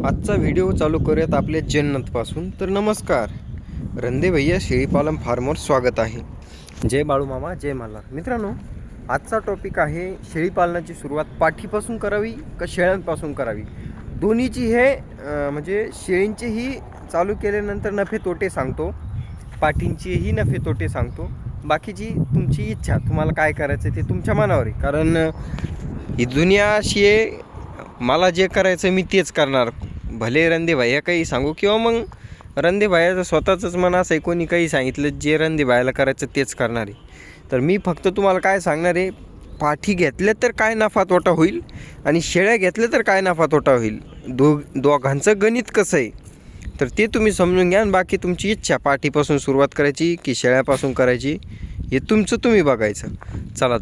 आजचा व्हिडिओ चालू करूयात आपल्या जन्नतपासून. तर नमस्कार, रंदे भैया शेळीपालन फार्मवर स्वागत आहे. जय बाळू मामा, जय मल्हार. मित्रांनो, आजचा टॉपिक आहे शेळीपालनाची सुरुवात पाठीपासून करावी का शेळ्यांपासून करावी. दोन्हीची हे म्हणजे शेळींचेही चालू केल्यानंतर नफे तोटे सांगतो, पाठींचेही नफे तोटे सांगतो. बाकीची तुमची इच्छा, तुम्हाला काय करायचं ते तुमच्या मनावर आहे. कारण ही दुनिया अशी आहे, मला जे करायचं मी तेच करणार. भले रंदे भाया काही सांगू किंवा मग रंदे भायाचं स्वतःचंच मन असं आहे, कोणी काही सांगितलं जे रंदे भायाला करायचं तेच करणार आहे. तर मी फक्त तुम्हाला काय सांगणार आहे, पाठी घेतल्या तर काय नफा तोटा होईल आणि शेळ्या घेतल्या तर काय नफा तोटा होईल. दोघांचं गणित कसं आहे तर ते तुम्ही समजून घ्या. आणि बाकी तुमची इच्छा, पाठीपासून सुरुवात करायची की शेळ्यापासून करायची हे तुमचं तुम्ही बघायचं. चला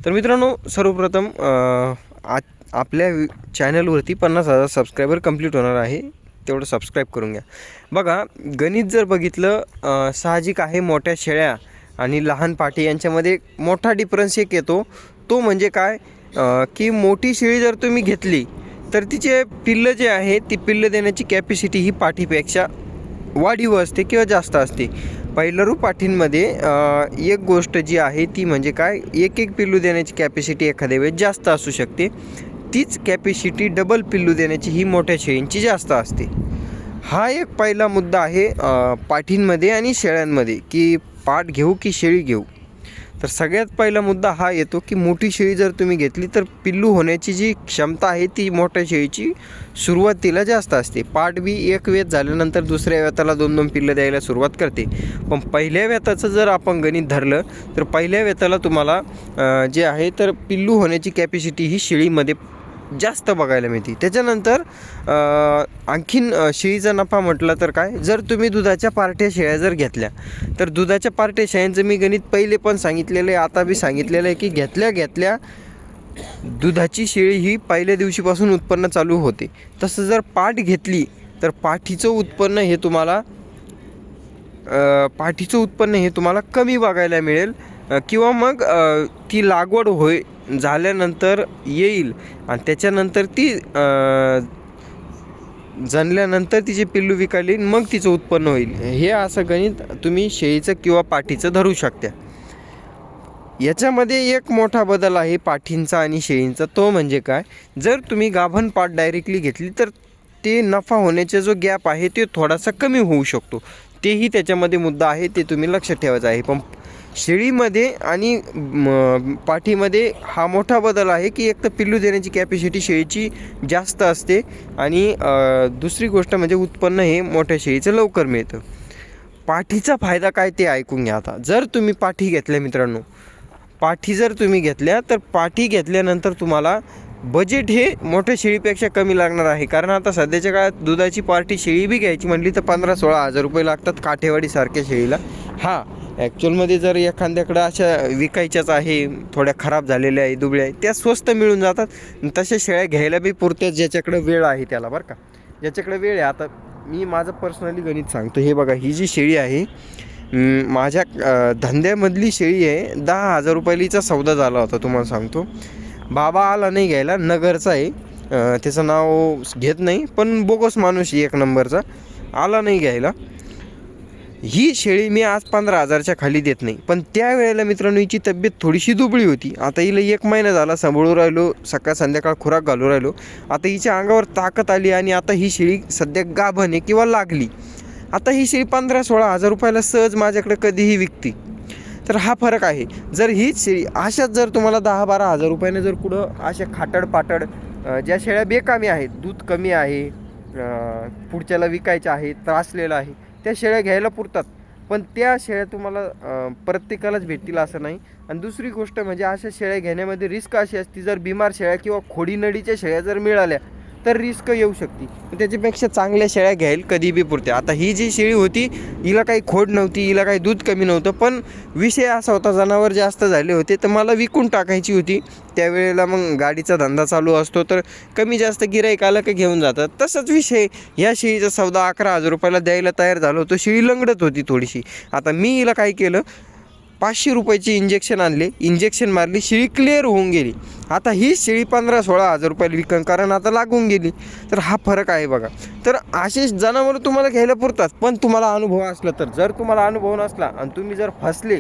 तर मित्रांनो, सर्वप्रथम आपल्या चॅनलवरती 50,000 सबस्क्रायबर कंप्लीट होणार आहे, तेवढं सबस्क्राईब करून घ्या. बघा, गणित जर बघितलं, साहजिक आहे मोठ्या शेळ्या आणि लहान पाठी यांच्यामध्ये मोठा डिफरन्स एक येतो. तो म्हणजे काय की मोठी शेळी जर तुम्ही घेतली तर तिचे पिल्लं जे आहे ती पिल्लं देण्याची कॅपॅसिटी ही पाठीपेक्षा वाढीव असते किंवा जास्त असते. पहिलरू पाठींमध्ये एक गोष्ट जी आहे ती म्हणजे काय, एक पिल्लू देण्याची कॅपॅसिटी एखाद्या वेळेस जास्त असू शकते. तीच कॅपॅसिटी डबल पिल्लू देण्याची ही मोठ्या शेळींची जास्त असते. हा एक पहिला मुद्दा आहे पाठींमध्ये आणि शेळ्यांमध्ये, की पाठ घेऊ की शेळी घेऊ. तर सगळ्यात पहिला मुद्दा हा येतो की मोठी शेळी जर तुम्ही घेतली तर पिल्लू होण्याची जी क्षमता आहे ती मोठ्या शेळीची सुरुवातीला जास्त असते. पाठ बी एक वेत झाल्यानंतर दुसऱ्या वेताला 2-2 पिल्लं द्यायला सुरुवात करते. पण पहिल्या वेताचं जर आपण गणित धरलं तर पहिल्या वेताला तुम्हाला जे आहे तर पिल्लू होण्याची कॅपॅसिटी ही शेळीमध्ये जास्त बघायला मिळते. त्याच्यानंतर आणखीन शेळीचा नफा म्हटलं तर काय, जर तुम्ही दुधाच्या पार्ट्या शेळ्या जर घेतल्या तर दुधाच्या पार्ट्या शेळ्यांचं मी गणित पहिले पण सांगितलेलं आहे, आता बी सांगितलेलं आहे की घेतल्या दुधाची शेळी ही पहिल्या दिवशीपासून उत्पन्न चालू होते. तसं जर पाठ घेतली तर पाठीचं उत्पन्न हे तुम्हाला कमी बघायला मिळेल किंवा मग ती लागवड झाल्यानंतर येईल आणि त्याच्यानंतर ती जणल्यानंतर तिचे पिल्लू विकायला मग तिचं उत्पन्न होईल. हे असं गणित तुम्ही शेळीचं किंवा पाठीचं धरू शकता. याच्यामध्ये एक मोठा बदल आहे पाठींचा आणि शेळींचा. तो म्हणजे काय, जर तुम्ही गाभण पाठ डायरेक्टली घेतली तर ते नफा होण्याचा जो गॅप आहे ते थोडासा कमी होऊ शकतो. तेही त्याच्यामध्ये मुद्दा आहे, ते तुम्ही लक्षात ठेवायचं आहे. पण शेळीमध्ये आणि पाठीमध्ये हा मोठा बदल आहे की एक तर पिल्लू देण्याची कॅपॅसिटी शेळीची जास्त असते आणि दुसरी गोष्ट म्हणजे उत्पन्न हे मोठ्या शेळीचं लवकर मिळतं. पाठीचा फायदा काय ते ऐकून घ्या. आता जर तुम्ही पाठी घेतल्या मित्रांनो, पाठी जर तुम्ही घेतल्या तर पाठी घेतल्यानंतर तुम्हाला बजेट हे मोठ्या शेळीपेक्षा कमी लागणार आहे. कारण आता सध्याच्या काळात दुधाची पार्टी शेळी बी घ्यायची म्हटली तर 15-16 हजार रुपये लागतात काठेवाडीसारख्या शेळीला. ॲक्च्युअलमध्ये जर एखाद्याकडं अशा विकायच्याच आहे, थोड्या खराब झालेल्या आहे, दुबळ्या आहे, त्या स्वस्त मिळून जातात. तशा शेळ्या घ्यायला बी पुरत्याच ज्याच्याकडे वेळ आहे त्याला, बरं का, ज्याच्याकडे वेळ आहे. आता मी माझं पर्सनली गणित सांगतो. हे बघा, ही जी शेळी आहे माझ्या धंद्यामधली शेळी आहे. 10,000 रुपयालीचा सौदा झाला होता तुम्हाला सांगतो. बाबा आला नाही घ्यायला, नगरचा आहे, त्याचं नाव घेत नाही पण बोगस माणूस एक नंबरचा, आला नाही घ्यायला. ही शेळी मी आज 15,000च्या खाली देत नाही. पण त्यावेळेला मित्रांनो हिची तब्येत थोडीशी दुबळी होती. आता हिला 1 महिना झाला सांभाळून राहिलो, सकाळ संध्याकाळ खुराक घालू राहिलो. आता हिच्या अंगावर ताकद आली आणि आता ही शेळी सध्या गाभण आहे किंवा लागली. आता ही शेळी 15-16 हजार रुपयाला सहज माझ्याकडे कधीही विकते. तर हा फरक आहे. जर हीच शेळी अशाच जर तुम्हाला 10-12 हजार रुपयाने जर कुठं अशा खाटड पाटड ज्या शेळ्या बेकामी आहेत, दूध कमी आहे, पुढच्याला विकायच्या आहे, त्रासलेलं आहे, त्या शेळ्या घ्यायला पुरतात. पण त्या शेळ्या तुम्हाला प्रत्येकालाच भेटतील असं नाही. आणि दुसरी गोष्ट म्हणजे अशा शेळ्या घेण्यामध्ये रिस्क अशी असते, जर बिमार शेळ्या किंवा खोडीनडीच्या शेळ्या जर मिळाल्या तर रिस्क येऊ शकते. त्याच्यापेक्षा चांगल्या शेळ्या घ्यायला कधी बी पुरते. आता ही जी शेळी होती हिला काही खोड नव्हती, हिला काही दूध कमी नव्हतं, पण विषय असा होता जनावर जास्त झाले होते तर मला विकून टाकायची होती. त्यावेळेला मग गाडीचा धंदा चालू असतो तर कमी जास्त गिऱ्हाईक आलं का घेऊन जातात. तसंच विषय, ह्या शेळीचा सौदा 11,000 रुपयाला द्यायला तयार झालो होतो. शेळी लंगडत होती थोडीशी. आता मी हिला काय केलं, 500 रुपयाची इंजेक्शन आणले, इंजेक्शन मारली, शेळी क्लिअर होऊन गेली. आता ही शेळी 15-16 हजार रुपयाला विकन, कारण आता लागून गेली. तर हा फरक आहे बघा. तर असे जनावरं तुम्हाला घ्यायला पुरतात, पण तुम्हाला अनुभव असला तर. जर तुम्हाला अनुभव नसला आणि तुम्ही जर फसले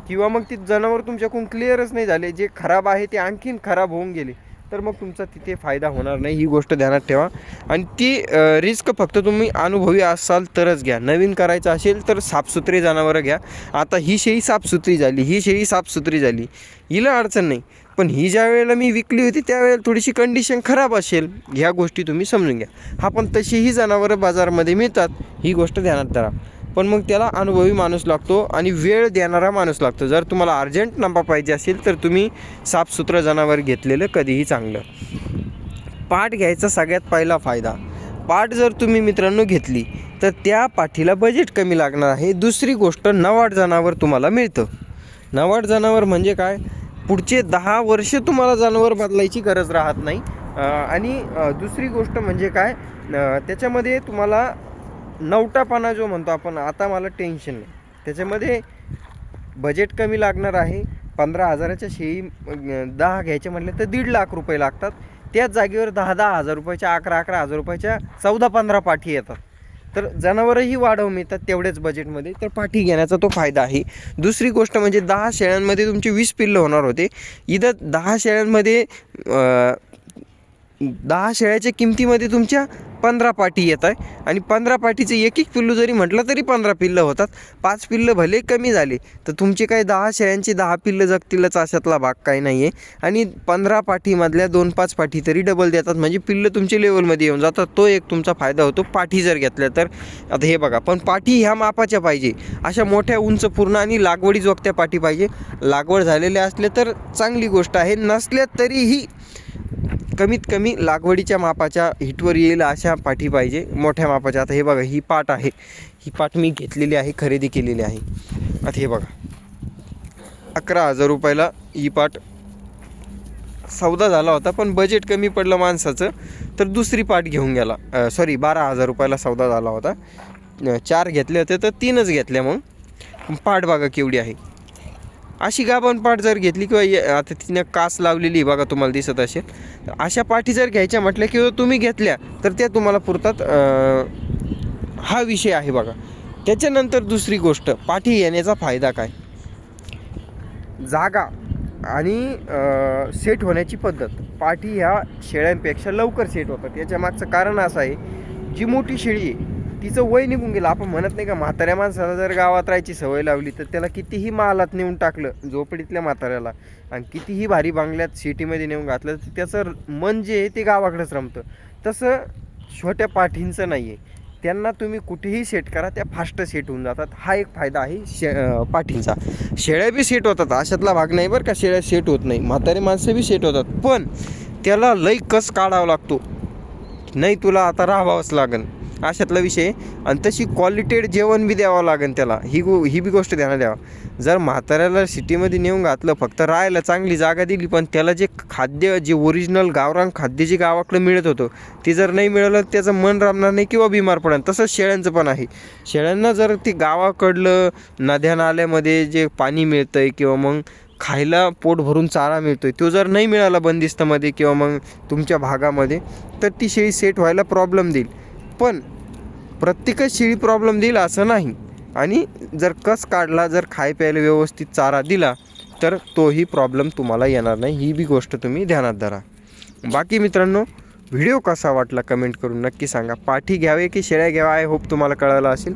किंवा मग ती जनावर तुमच्याकडून क्लिअरच नाही झाले, जे खराब आहे ते आणखीन खराब होऊन गेले, तर मग तुमचा तिथे फायदा होणार नाही. ही गोष्ट ध्यानात ठेवा. आणि ती रिस्क फक्त तुम्ही अनुभवी असाल तरच घ्या. नवीन करायचं असेल तर साफसुथरी जनावरं घ्या. आता ही शेळी साफसुथरी झाली, ही शेळी साफसुथरी झाली, हिला अडचण नाही. पण ही ज्या वेळेला मी विकली होती त्यावेळेला थोडीशी कंडिशन खराब असेल, ह्या गोष्टी तुम्ही समजून घ्या. हा, पण तशीही जनावरं बाजारामध्ये मिळतात, ही गोष्ट ध्यानात धरा. पण मग त्याला अनुभवी माणूस लागतो आणि वेळ देणारा माणूस लागतो. जर तुम्हाला अर्जंट नफा पाहिजे असेल तर तुम्ही साफसुथरं जनावर घेतलेलं कधीही चांगलं. पाट घ्यायचा सगळ्यात पहिला फायदा. पाट जर तुम्ही मित्रांनो घेतली तर त्या पाठीला बजेट कमी लागणार आहे. दुसरी गोष्ट, नवाड जनावर तुम्हाला मिळतं. नवाड जनावर म्हणजे काय, पुढचे 10 वर्ष तुम्हाला जनावर बदलायची गरज राहत नाही. आणि दुसरी गोष्ट म्हणजे काय, त्याच्यामध्ये तुम्हाला नवटापणा जो म्हणतो आपण, आता मला टेन्शन नाही. त्याच्यामध्ये बजेट कमी लागणार आहे. 15,000च्या शेळी 10 घ्यायचे म्हटलं तर 1.5 लाख रुपये लागतात. त्याच जागेवर 10-10 हजार रुपयाच्या, 11-11 हजार रुपयाच्या 14-15 पाठी येतात. तर जनावरही वाढव मिळतात तेवढ्याच बजेटमध्ये. तर पाठी घेण्याचा तो फायदा आहे. दुसरी गोष्ट म्हणजे 10 शेळ्यांमध्ये तुमची 20 पिल्लं होणार होते. इथं 10 शेळ्यांमध्ये 10 शेळ्याच्या किमतीमध्ये तुमच्या 15 पाठी येत आहे. आणि 15 पाठीचं एक पिल्लू जरी म्हटलं तरी 15 पिल्लं होतात. 5 पिल्लं भले कमी झाले तर तुमचे काही 10 शेळ्यांची 10 पिल्लं जगतीलच अशातला भाग काही नाही आहे. आणि 15 पाठीमधल्या 2-5 पाठी तरी डबल देतात, म्हणजे पिल्लं तुमच्या लेवलमध्ये येऊन जातात. तो एक तुमचा फायदा होतो पाठी जर घेतल्या तर. आता हे बघा, पण पाठी ह्या मापाच्या पाहिजे, अशा मोठ्या उंच पूर्ण आणि लागवडी जोगत्या पाठी पाहिजे. लागवड झालेल्या असले तर चांगली गोष्ट आहे, नसल्या तरीही कमीत कमी लागवडीच्या मापाच्या हिटवर येईल अशा पाठी पाहिजे, मोठ्या मापाच्या. आता हे बघा, ही पाट आहे, ही पाट मी घेतलेली आहे, खरेदी केलेली आहे. आता हे बघा, 11,000 रुपयाला ही पाट सौदा झाला होता, पण बजेट कमी पडलं माणसाचं तर दुसरी पाट घेऊन गेला. 12,000 रुपयाला सौदा झाला होता. 4 घेतले होते तर 3च घेतल्या. मग पाट बघा केवढी आहे. अशी गाभण पाट जर घेतली किंवा आता तिने कास लावलेली बघा तुम्हाला दिसत असेल, तर अशा पाठी जर घ्यायच्या म्हटल्या किंवा तुम्ही घेतल्या तर त्या तुम्हाला पुरतात. हा विषय आहे बघा. त्याच्यानंतर दुसरी गोष्ट, पाठी येण्याचा फायदा काय, जागा आणि सेट होण्याची पद्धत. पाठी ह्या शेळ्यांपेक्षा लवकर सेट होतात. याच्या मागचं कारण असं आहे, जी मोठी शेळी आहे तिचं वय निघून गेलं. आपण म्हणत नाही का, म्हाताऱ्या माणसाला जर गावात राहायची सवय लावली तर त्याला कितीही मालात नेऊन टाकलं झोपडीतल्या म्हाताऱ्याला, आणि कितीही भारी बांगल्यात सिटीमध्ये नेऊन घातलं तर त्याचं मन जे आहे ते गावाकडेच रमतं. तसं छोट्या पाठींचं नाही आहे. त्यांना तुम्ही कुठेही सेट करा, त्या फास्ट सेट होऊन जातात. हा एक फायदा आहे पाठींचा. शेळ्या बी सेट होतात, अशातला भाग नाही बरं का, शेळ्या सेट होत नाही, म्हातारे माणसं बी सेट होतात, पण त्याला लई कस काढावा लागतो. नाही तुला आता राहावंच लागेल अशातला विषय. आणि तशी क्वालिटेड जेवण बी द्यावं लागेल त्याला, ही बी गोष्ट ध्यानात द्यावा. जर म्हाताऱ्याला सिटीमध्ये नेऊन घातलं, फक्त राहायला चांगली जागा दिली, पण त्याला जे खाद्य, जे ओरिजिनल गावरान खाद्य जे गावाकडं मिळत होतं ते जर नाही मिळालं, त्याचं मन रमणार नाही किंवा बिमार पडेल. तसंच शेळ्यांचं पण आहे. शेळ्यांना जर ती गावाकडलं नद्या नाल्यामध्ये जे पाणी मिळतं आहे किंवा मग खायला पोट भरून चारा मिळतो आहे, तो जर नाही मिळाला बंदिस्तामध्ये किंवा मग तुमच्या भागामध्ये, तर ती शेळी सेट व्हायला प्रॉब्लेम देईल. पण प्रत्येकच शेळी प्रॉब्लेम देईल असं नाही. आणि जर कस काढला, जर खाय प्यायला व्यवस्थित चारा दिला तर तोही प्रॉब्लेम तुम्हाला येणार नाही. ही बी गोष्ट तुम्ही ध्यानात धरा. बाकी मित्रांनो, व्हिडिओ कसा वाटला कमेंट करून नक्की सांगा. पाठी घ्यावे की शेळ्या घ्यावा, आय होप तुम्हाला कळालं असेल.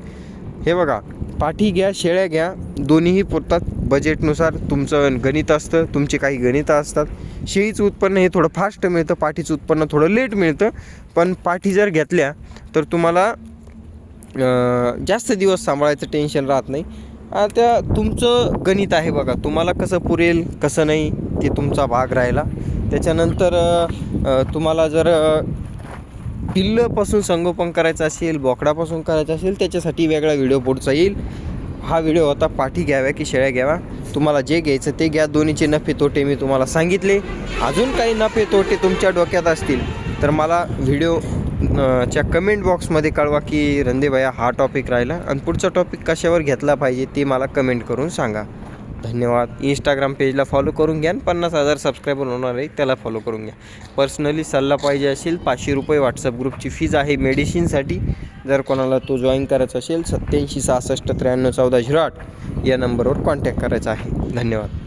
हे बघा, पाठी घ्या शेळ्या घ्या, दोन्हीही पुरतात. बजेटनुसार तुमचं गणित असतं, तुमचे काही गणितं असतात. शेळीचं उत्पन्न हे थोडं फास्ट मिळतं, पाठीचं उत्पन्न थोडं लेट मिळतं. पण पाठी जर घेतल्या तर तुम्हाला जास्त दिवस सांभाळायचं टेन्शन राहत नाही. आता तुमचं गणित आहे बघा, तुम्हाला कसं पुरेल कसं नाही ते तुमचा भाग राहिला. त्याच्यानंतर तुम्हाला जर पिल्लंपासून संगोपन करायचं असेल, बोकडापासून करायचं असेल, त्याच्यासाठी वेगळा व्हिडिओ पुढचा येईल. हा व्हिडिओ होता पाठी घ्याव्या की शेळ्या घ्याव्या. तुम्हाला जे घ्यायचं ते घ्या. दोन्हीचे नफे तोटे मी तुम्हाला सांगितले. अजून काही नफे तोटे तुमच्या डोक्यात असतील तर मला व्हिडिओ च्या कमेंट बॉक्समध्ये कळवा की रंदे भैया हा टॉपिक राहिला, आणि पुढचा टॉपिक कशावर घेतला पाहिजे ते मला कमेंट करून सांगा. धन्यवाद. इंस्टाग्राम पेजला फॉलो करून घ्या आणि 50,000 सबस्क्रायबर होणार आहे त्याला फॉलो करून घ्या. पर्सनली सल्ला पाहिजे असेल 500 रुपये व्हॉट्सअप ग्रुपची फीज आहे मेडिसिनसाठी. जर कोणाला तो जॉईन करायचा असेल 87 66 93 14 08 या नंबरवर कॉन्टॅक्ट करायचा आहे. धन्यवाद.